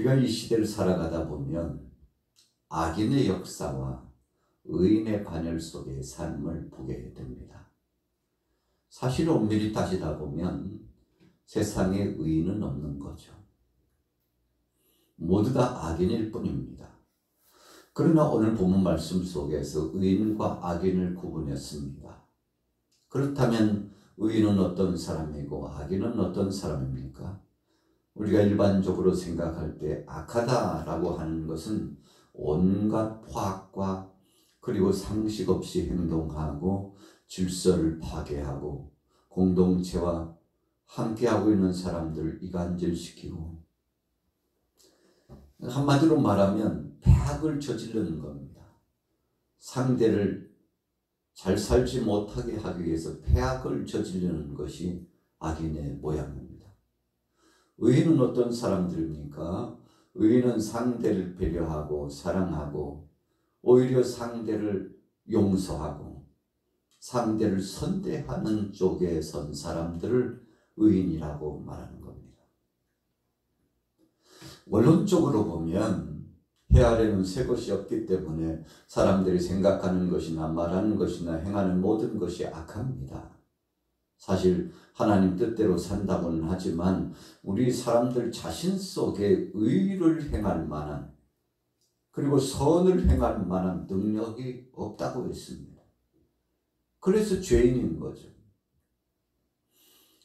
우리가 이 시대를 살아가다 보면 악인의 역사와 의인의 반열 속의 삶을 보게 됩니다. 사실 엄밀히 따지다 보면 세상에 의인은 없는 거죠. 모두 다 악인일 뿐입니다. 그러나 오늘 본문 말씀 속에서 의인과 악인을 구분했습니다. 그렇다면 의인은 어떤 사람이고 악인은 어떤 사람입니까? 우리가 일반적으로 생각할 때 악하다라고 하는 것은 온갖 포악과 그리고 상식 없이 행동하고 질서를 파괴하고 공동체와 함께하고 있는 사람들을 이간질시키고, 한마디로 말하면 폐악을 저지르는 겁니다. 상대를 잘 살지 못하게 하기 위해서 폐악을 저지르는 것이 악인의 모양입니다. 의인은 어떤 사람들입니까? 의인은 상대를 배려하고 사랑하고 오히려 상대를 용서하고 상대를 선대하는 쪽에 선 사람들을 의인이라고 말하는 겁니다. 원론적으로 보면 해 아래는 새 것이 없기 때문에 사람들이 생각하는 것이나 말하는 것이나 행하는 모든 것이 악합니다. 사실 하나님 뜻대로 산다고는 하지만 우리 사람들 자신 속에 의를 행할 만한 그리고 선을 행할 만한 능력이 없다고 했습니다. 그래서 죄인인 거죠.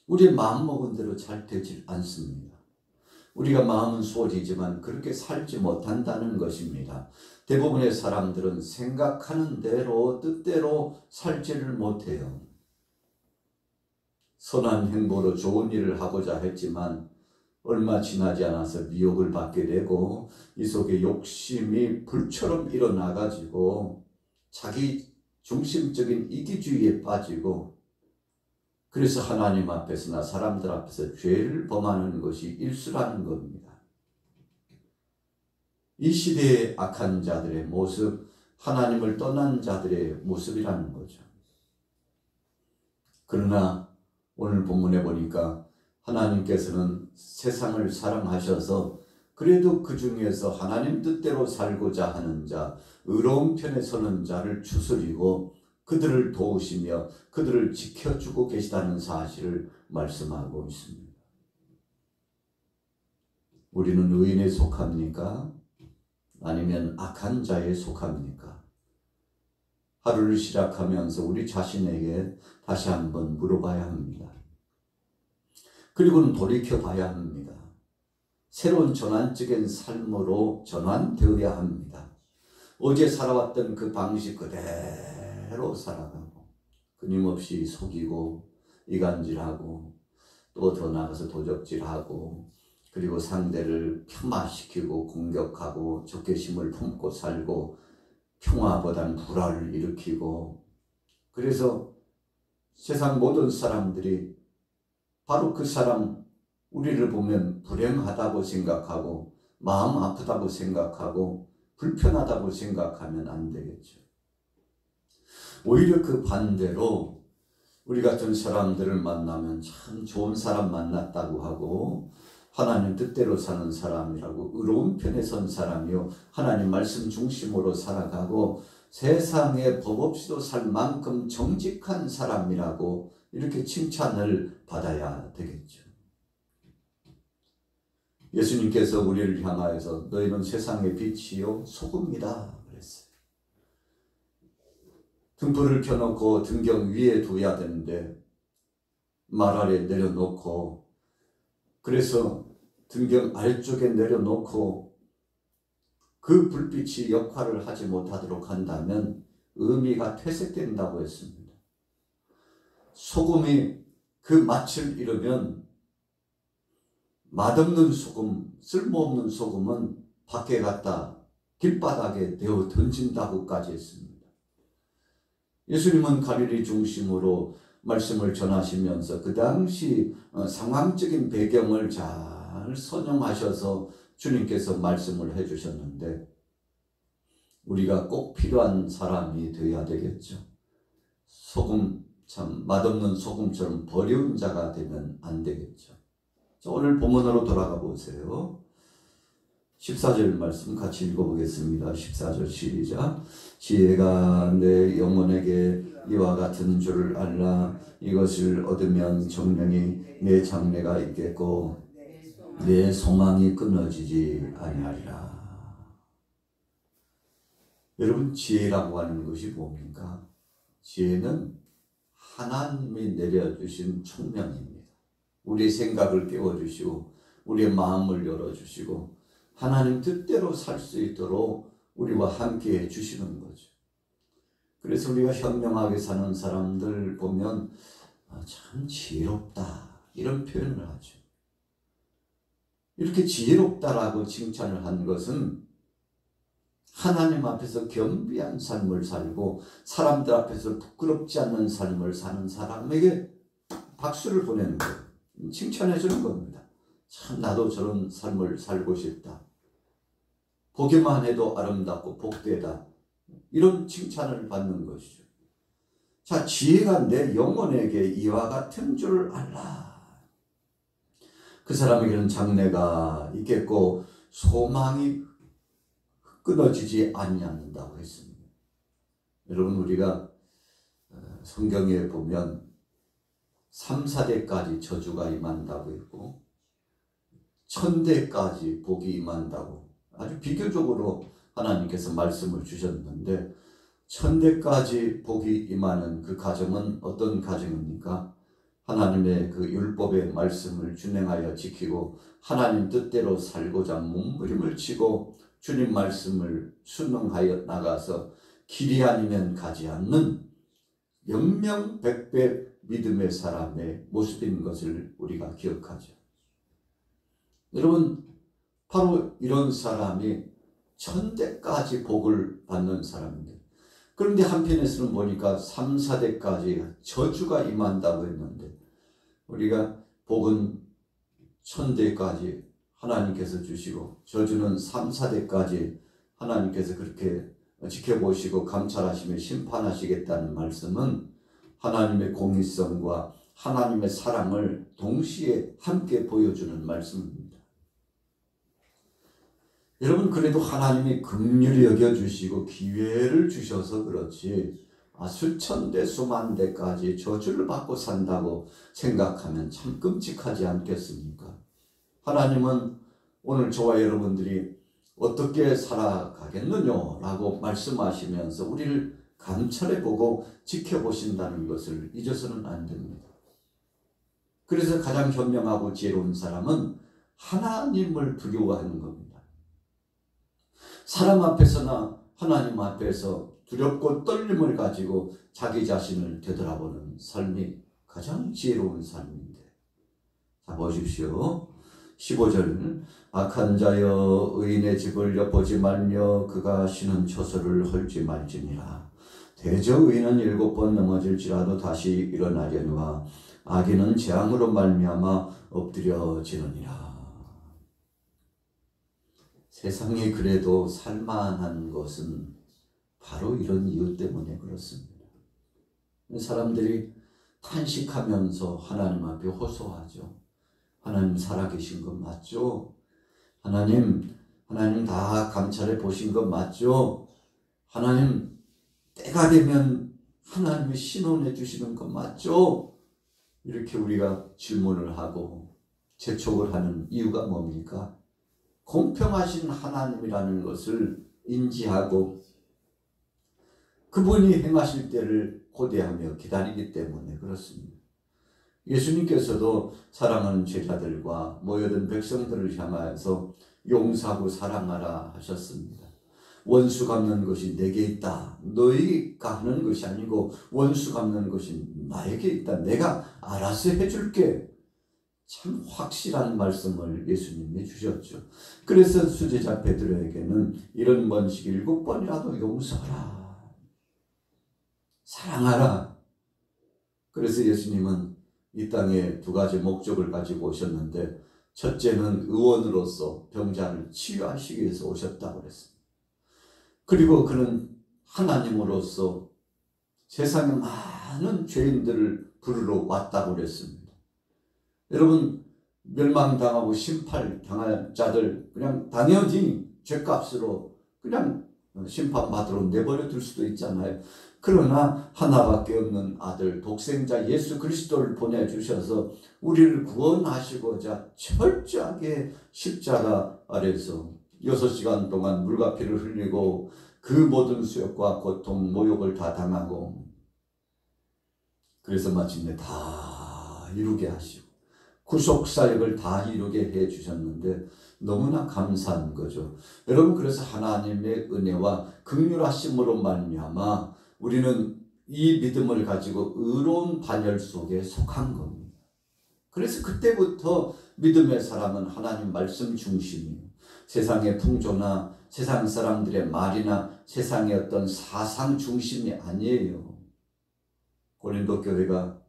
우리의 마음먹은 대로 잘 되질 않습니다. 우리가 마음은 소리지만 그렇게 살지 못한다는 것입니다. 대부분의 사람들은 생각하는 대로 뜻대로 살지를 못해요. 선한 행보로 좋은 일을 하고자 했지만 얼마 지나지 않아서 미혹을 받게 되고 이 속에 욕심이 불처럼 일어나가지고 자기 중심적인 이기주의에 빠지고, 그래서 하나님 앞에서나 사람들 앞에서 죄를 범하는 것이 일수라는 겁니다. 이 시대의 악한 자들의 모습, 하나님을 떠난 자들의 모습이라는 거죠. 그러나 오늘 본문에 보니까 하나님께서는 세상을 사랑하셔서 그래도 그 중에서 하나님 뜻대로 살고자 하는 자, 의로운 편에 서는 자를 추스리고 그들을 도우시며 그들을 지켜주고 계시다는 사실을 말씀하고 있습니다. 우리는 의인에 속합니까? 아니면 악한 자에 속합니까? 하루를 시작하면서 우리 자신에게 다시 한번 물어봐야 합니다. 그리고는 돌이켜봐야 합니다. 새로운 전환적인 삶으로 전환되어야 합니다. 어제 살아왔던 그 방식 그대로 살아가고 끊임없이 속이고 이간질하고 또 더 나아가서 도적질하고 그리고 상대를 폄하시키고 공격하고 적개심을 품고 살고 평화보다는 불화를 일으키고, 그래서 세상 모든 사람들이 바로 그 사람 우리를 보면 불행하다고 생각하고 마음 아프다고 생각하고 불편하다고 생각하면 안 되겠죠. 오히려 그 반대로 우리 같은 사람들을 만나면 참 좋은 사람 만났다고 하고 하나님 뜻대로 사는 사람이라고 의로운 편에 선 사람이요 하나님 말씀 중심으로 살아가고 세상에 법 없이도 살 만큼 정직한 사람이라고 이렇게 칭찬을 받아야 되겠죠. 예수님께서 우리를 향하여서 너희는 세상의 빛이요 소금이다 그랬어요. 등불을 켜놓고 등경 위에 둬야 되는데 말 아래 내려놓고, 그래서 등경 아래쪽에 내려놓고 그 불빛이 역할을 하지 못하도록 한다면 의미가 퇴색된다고 했습니다. 소금이 그 맛을 잃으면 맛없는 소금, 쓸모없는 소금은 밖에 갔다 길바닥에 내어 던진다고까지 했습니다. 예수님은 갈릴리 중심으로 말씀을 전하시면서 그 당시 상황적인 배경을 잘 선용하셔서 주님께서 말씀을 해주셨는데 우리가 꼭 필요한 사람이 되어야 되겠죠. 소금, 참 맛없는 소금처럼 버려운 자가 되면 안 되겠죠. 오늘 본문으로 돌아가 보세요. 14절 말씀 같이 읽어보겠습니다. 14절 시작. 지혜가 내 영혼에게 이와 같은 줄을 알라. 이것을 얻으면 정령이 내 장래가 있겠고 내 소망이 끊어지지 아니하리라. 여러분, 지혜라고 하는 것이 뭡니까? 지혜는 하나님이 내려주신 총명입니다. 우리의 생각을 깨워주시고 우리의 마음을 열어주시고 하나님 뜻대로 살 수 있도록 우리와 함께 해주시는 거죠. 그래서 우리가 현명하게 사는 사람들 보면 참 지혜롭다 이런 표현을 하죠. 이렇게 지혜롭다라고 칭찬을 한 것은 하나님 앞에서 겸비한 삶을 살고 사람들 앞에서 부끄럽지 않는 삶을 사는 사람에게 박수를 보내는 거예요. 칭찬해 주는 겁니다. 참 나도 저런 삶을 살고 싶다. 보기만 해도 아름답고 복되다. 이런 칭찬을 받는 것이죠. 자, 지혜가 내 영혼에게 이와 같은 줄 알라. 그 사람에게는 장래가 있겠고 소망이 끊어지지 아니한다고 했습니다. 여러분, 우리가 성경에 보면 3, 4대까지 저주가 임한다고 했고 1000대까지 복이 임한다고 아주 비교적으로 하나님께서 말씀을 주셨는데 1000대까지 복이 임하는 그 가정은 어떤 가정입니까? 하나님의 그 율법의 말씀을 준행하여 지키고 하나님 뜻대로 살고자 몸부림을 치고 주님 말씀을 순응하여 나가서 길이 아니면 가지 않는 영명백배 믿음의 사람의 모습인 것을 우리가 기억하죠. 여러분, 바로 이런 사람이 1000대까지 복을 받는 사람인데, 그런데 한편에서는 보니까 3, 4대까지 저주가 임한다고 했는데, 우리가 복은 1000대까지 하나님께서 주시고 저주는 3, 4대까지 하나님께서 그렇게 지켜보시고 감찰하시며 심판하시겠다는 말씀은 하나님의 공의성과 하나님의 사랑을 동시에 함께 보여주는 말씀입니다. 여러분, 그래도 하나님이 긍휼히 여겨주시고 기회를 주셔서 그렇지 수천 대 수만 대까지 저주를 받고 산다고 생각하면 참 끔찍하지 않겠습니까? 하나님은 오늘 저와 여러분들이 어떻게 살아가겠느냐라고 말씀하시면서 우리를 감찰해보고 지켜보신다는 것을 잊어서는 안 됩니다. 그래서 가장 현명하고 지혜로운 사람은 하나님을 두려워하는 겁니다. 사람 앞에서나 하나님 앞에서 두렵고 떨림을 가지고 자기 자신을 되돌아보는 삶이 가장 지혜로운 삶인데, 자 보십시오. 15절 악한 자여 의인의 집을 엿보지 말며 그가 쉬는 처소를 헐지 말지니라. 대저 의인은 7번 넘어질지라도 다시 일어나려니와 악인은 재앙으로 말미암아 엎드려지느니라. 세상에 그래도 살만한 것은 바로 이런 이유 때문에 그렇습니다. 사람들이 탄식하면서 하나님 앞에 호소하죠. 하나님 살아계신 것 맞죠? 하나님 다 감찰해 보신 것 맞죠? 하나님 때가 되면 하나님이 신원해 주시는 것 맞죠? 이렇게 우리가 질문을 하고 재촉을 하는 이유가 뭡니까? 공평하신 하나님이라는 것을 인지하고 그분이 행하실 때를 고대하며 기다리기 때문에 그렇습니다. 예수님께서도 사랑하는 제자들과 모여든 백성들을 향하여서 용서하고 사랑하라 하셨습니다. 원수 갚는 것이 내게 있다. 너희가 하는 것이 아니고 원수 갚는 것이 나에게 있다. 내가 알아서 해줄게. 참 확실한 말씀을 예수님이 주셨죠. 그래서 수제자 베드로에게는 이런 번씩 7번이라도 용서하라. 사랑하라. 그래서 예수님은 이 땅에 2가지 목적을 가지고 오셨는데, 첫째는 의원으로서 병자를 치유하시기 위해서 오셨다고 그랬습니다. 그리고 그는 하나님으로서 세상의 많은 죄인들을 부르러 왔다고 그랬습니다. 여러분, 멸망당하고 심판당할 자들 그냥 당연히 죗값으로 그냥 심판받으러 내버려 둘 수도 있잖아요. 그러나 하나밖에 없는 아들 독생자 예수 그리스도를 보내주셔서 우리를 구원하시고자 철저하게 십자가 아래서 6시간 동안 물과 피를 흘리고 그 모든 수욕과 고통 모욕을 다 당하고 그래서 마침내 다 이루게 하시고 구속사역을 다 이루게 해 주셨는데 너무나 감사한 거죠. 여러분, 그래서 하나님의 은혜와 긍휼하심으로 말미암아 우리는 이 믿음을 가지고 의로운 반열 속에 속한 겁니다. 그래서 그때부터 믿음의 사람은 하나님 말씀 중심이에요. 세상의 풍조나 세상 사람들의 말이나 세상의 어떤 사상 중심이 아니에요. 고린도 교회가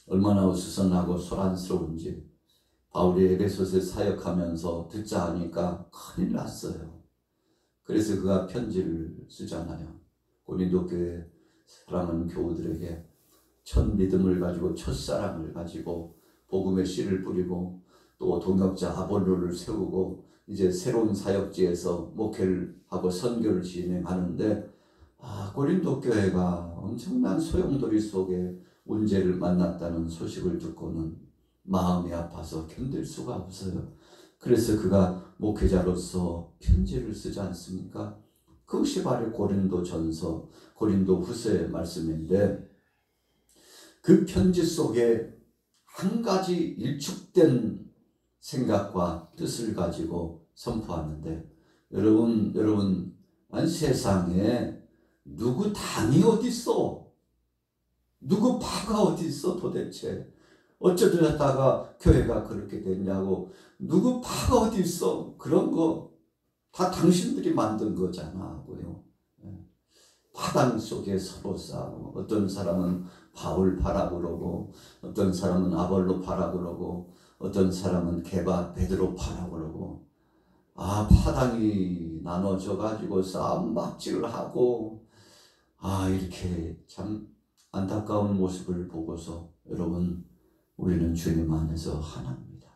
얼마나 어수선하고 소란스러운지 바울이 에베소서에 사역하면서 듣자 하니까 큰일 났어요. 그래서 그가 편지를 쓰잖아요. 고린도 교회 사랑하는 교우들에게 첫 믿음을 가지고 첫사랑을 가지고 복음의 씨를 뿌리고 또 동역자 아볼로를 세우고 이제 새로운 사역지에서 목회를 하고 선교를 진행하는데 고린도 교회가 엄청난 소용돌이 속에 문제를 만났다는 소식을 듣고는 마음이 아파서 견딜 수가 없어요. 그래서 그가 목회자로서 편지를 쓰지 않습니까? 그것이 바로 고린도전서, 고린도후서의 말씀인데 그 편지 속에 한 가지 일축된 생각과 뜻을 가지고 선포하는데 여러분 세상에 누구 당이 어디 있어? 누구 파가 어디 있어 도대체? 어쩌다가 교회가 그렇게 됐냐고. 누구 파가 어디 있어? 그런 거 다 당신들이 만든 거잖아고요. 파당 속에 서로 싸우고 어떤 사람은 바울 파라 그러고 어떤 사람은 아볼로 파라 그러고 어떤 사람은 게바 베드로 파라 그러고 파당이 나눠져 가지고 싸움 막질을 하고 이렇게 참 안타까운 모습을 보고서 여러분 우리는 주님 안에서 하나입니다.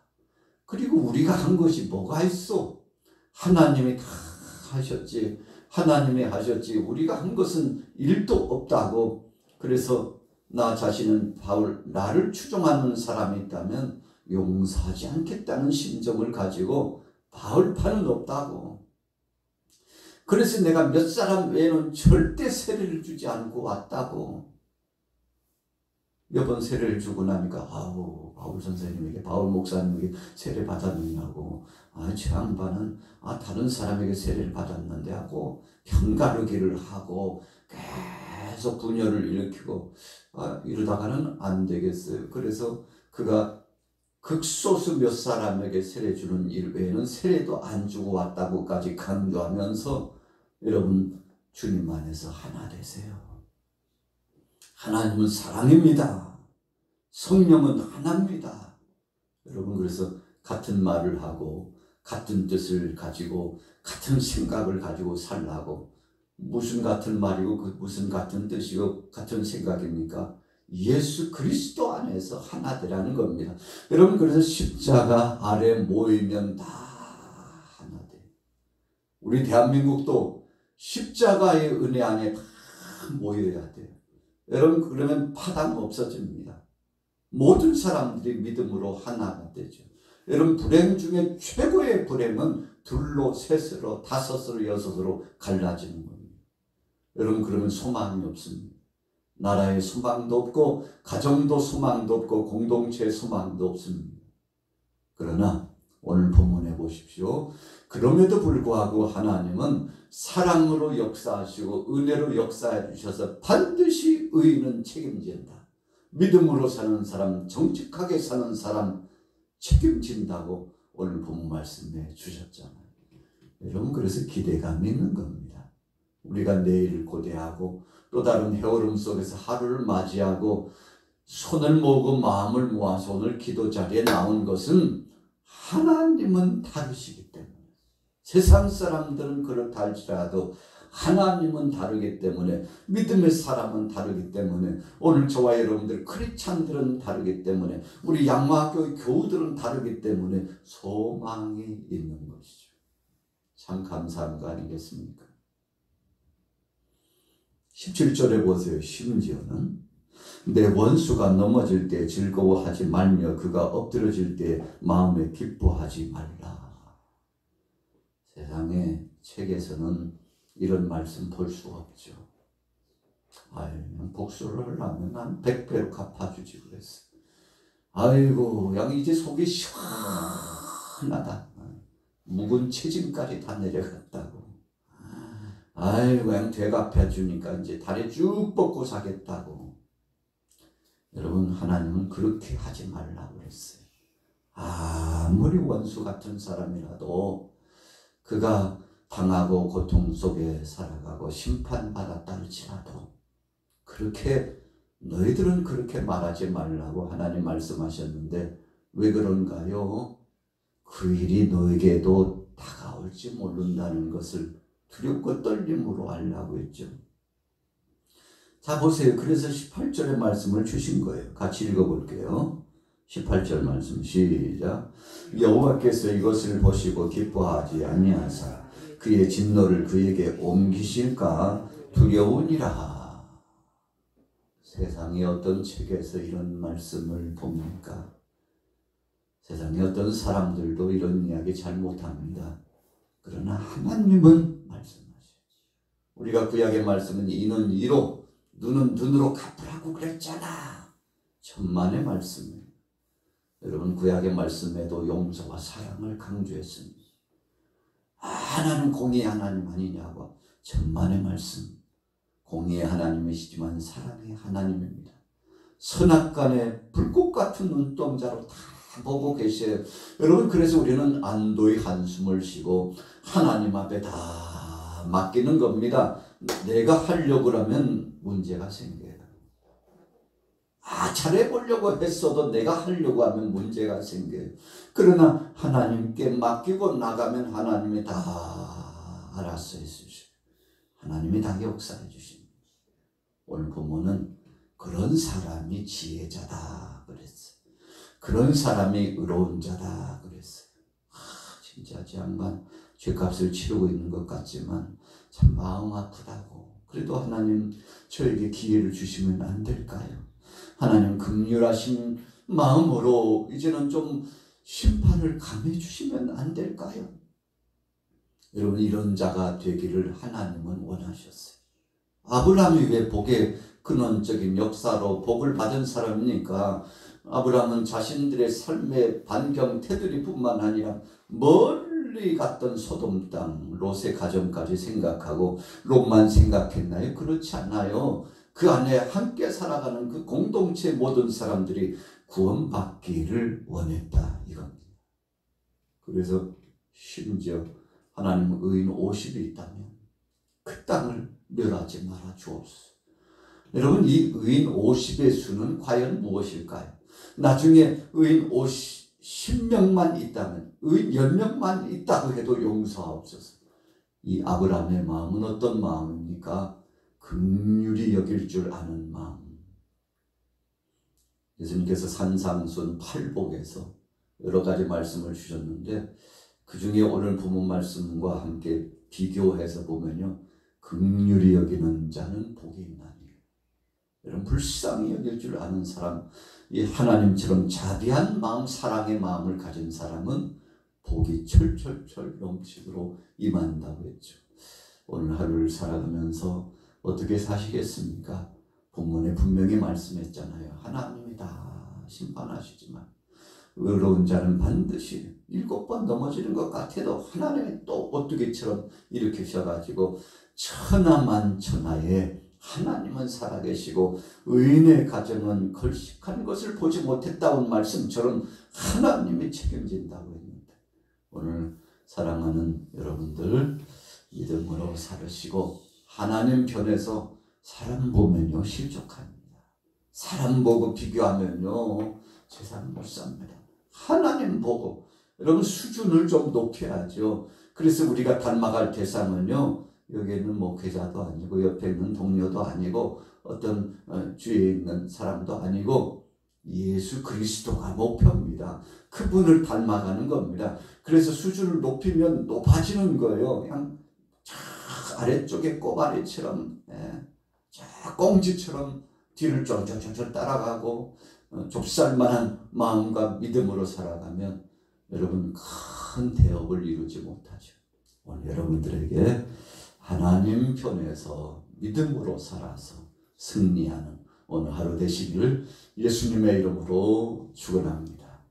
그리고 우리가 한 것이 뭐가 있어? 하나님이 다 하셨지. 하나님이 하셨지. 우리가 한 것은 일도 없다고. 그래서 나 자신은 바울, 나를 추종하는 사람이 있다면 용서하지 않겠다는 심정을 가지고 바울파는 없다고. 그래서 내가 몇 사람 외에는 절대 세례를 주지 않고 왔다고. 몇 번 세례를 주고 나니까 바울 선생님에게 바울 목사님에게 세례 받았느냐고 저 양반은 다른 사람에게 세례를 받았는데 하고 편가르기를 하고 계속 분열을 일으키고 이러다가는 안 되겠어요. 그래서 그가 극소수 몇 사람에게 세례 주는 일 외에는 세례도 안 주고 왔다고까지 강조하면서 여러분 주님 안에서 하나 되세요. 하나님은 사랑입니다. 성령은 하나입니다. 여러분 그래서 같은 말을 하고 같은 뜻을 가지고 같은 생각을 가지고 살라고. 무슨 같은 말이고 무슨 같은 뜻이고 같은 생각입니까? 예수 그리스도 안에서 하나 되라는 겁니다. 여러분 그래서 십자가 아래 모이면 다 하나 돼. 우리 대한민국도 십자가의 은혜 안에 다 모여야 돼요. 여러분 그러면 파당 없어집니다. 모든 사람들이 믿음으로 하나가 되죠. 여러분 불행 중에 최고의 불행은 둘로 셋으로 다섯으로 여섯으로 갈라지는 겁니다. 여러분 그러면 소망이 없습니다. 나라의 소망도 없고 가정도 소망도 없고 공동체의 소망도 없습니다. 그러나 오늘 본문에 보십시오. 그럼에도 불구하고 하나님은 사랑으로 역사하시고 은혜로 역사해 주셔서 반드시 의인은 책임진다. 믿음으로 사는 사람, 정직하게 사는 사람 책임진다고 오늘 본문 말씀해 주셨잖아요. 여러분 그래서 기대감이 있는 겁니다. 우리가 내일을 고대하고 또 다른 해오름 속에서 하루를 맞이하고 손을 모으고 마음을 모아서 오늘 기도 자리에 나온 것은 하나님은 다르시기 때문에 세상 사람들은 그렇다 할지라도 하나님은 다르기 때문에, 믿음의 사람은 다르기 때문에, 오늘 저와 여러분들 크리스찬들은 다르기 때문에, 우리 양마교회 교우들은 다르기 때문에 소망이 있는 것이죠. 참 감사한 거 아니겠습니까? 17절에 보세요. 심지어는 내 원수가 넘어질 때 즐거워하지 말며 그가 엎드러질 때 마음에 기뻐하지 말라. 세상의 책에서는 이런 말씀 볼 수 없죠. 복수를 하려면 난 100배로 갚아주지 그랬어. 아이고, 양 이제 속이 시원하다. 묵은 체짐까지 다 내려갔다고. 아이고, 양 되갚아주니까 이제 다리 쭉 뻗고 사겠다고. 여러분, 하나님은 그렇게 하지 말라고 그랬어요. 아무리 원수 같은 사람이라도 그가 당하고 고통 속에 살아가고 심판받았다 할지라도 너희들은 그렇게 말하지 말라고 하나님 말씀하셨는데 왜 그런가요? 그 일이 너에게도 다가올지 모른다는 것을 두렵고 떨림으로 알라고 했죠. 자, 보세요. 그래서 18절의 말씀을 주신 거예요. 같이 읽어볼게요. 18절 말씀 시작. 여호와께서 이것을 보시고 기뻐하지 아니하사 그의 진노를 그에게 옮기실까 두려우니라. 세상의 어떤 책에서 이런 말씀을 봅니까? 세상의 어떤 사람들도 이런 이야기 잘 못합니다. 그러나 하나님은 말씀하셔요. 우리가 구약의 말씀은 이는 이로 눈은 눈으로 갚으라고 그랬잖아. 천만의 말씀이에요. 여러분, 구약의 말씀에도 용서와 사랑을 강조했습니다. 하나님 공의의 하나님 아니냐고. 천만의 말씀. 공의의 하나님이시지만 사랑의 하나님입니다. 선악간에 불꽃 같은 눈동자로 다 보고 계셔요. 여러분, 그래서 우리는 안도의 한숨을 쉬고 하나님 앞에 다 맡기는 겁니다. 내가 하려고 하면 문제가 생겨요. 잘해보려고 했어도 내가 하려고 하면 문제가 생겨요. 그러나 하나님께 맡기고 나가면 하나님이 다 알아서 해주셔요. 하나님이 다 역사해 주십니다. 오늘 본문은 그런 사람이 지혜자다 그랬어요. 그런 사람이 의로운 자다 그랬어요. 진짜 저 양반 죄값을 치르고 있는 것 같지만 참 마음 아프다고. 그래도 하나님 저에게 기회를 주시면 안 될까요? 하나님 긍휼하신 마음으로 이제는 좀 심판을 감해 주시면 안 될까요? 여러분, 이런 자가 되기를 하나님은 원하셨어요. 아브라함이 왜 복의 근원적인 역사로 복을 받은 사람입니까? 아브라함은 자신들의 삶의 반경 테두리뿐만 아니라 멀리 갔던 소돔 땅 롯의 가정까지 생각하고 롯만 생각했나요? 그렇지 않아요. 그 안에 함께 살아가는 그 공동체 모든 사람들이 구원받기를 원했다 이겁니다. 그래서 심지어 하나님은 의인 50이 있다면 그 땅을 멸하지 말아 주옵소서. 여러분, 이 의인 50의 수는 과연 무엇일까요? 나중에 의인 10명만 있다면, 의인 10명만 있다고 해도 용서하옵소서. 이 아브라함의 마음은 어떤 마음입니까? 긍휼히 여길 줄 아는 마음. 예수님께서 산상순 팔복에서 여러 가지 말씀을 주셨는데 그 중에 오늘 본문 말씀과 함께 비교해서 보면요, 긍휼히 여기는 자는 복이 있나니. 여러분, 불쌍히 여길 줄 아는 사람, 이 하나님처럼 자비한 마음, 사랑의 마음을 가진 사람은 복이 철철철 넘치도록 임한다고 했죠. 오늘 하루를 살아가면서 어떻게 사시겠습니까? 본문에 분명히 말씀했잖아요. 하나님이 다 심판하시지만 의로운 자는 반드시 7번 넘어지는 것 같아도 하나님이 또 오뚜기처럼 일으키셔가지고 천하만천하에 하나님은 살아계시고 의인의 가정은 걸식한 것을 보지 못했다는 말씀처럼 하나님이 책임진다고 했는데, 오늘 사랑하는 여러분들 믿음으로 살으시고 하나님 편에서 사람 보면요 실족합니다. 사람 보고 비교하면요 세상 못 삽니다. 하나님 보고 여러분 수준을 좀 높여야죠. 그래서 우리가 닮아갈 대상은요 여기에는 목회자도 아니고 옆에 있는 동료도 아니고 어떤 주위에 있는 사람도 아니고 예수 그리스도가 목표입니다. 그분을 닮아가는 겁니다. 그래서 수준을 높이면 높아지는 거예요. 그냥 아래쪽에 꼬마리처럼 꽁지처럼 뒤를 쫄쫄쫄 따라가고 좁쌀만한 마음과 믿음으로 살아가면 여러분 큰 대업을 이루지 못하죠. 오늘 여러분들에게 하나님 편에서 믿음으로 살아서 승리하는 오늘 하루 되시기를 예수님의 이름으로 축원합니다.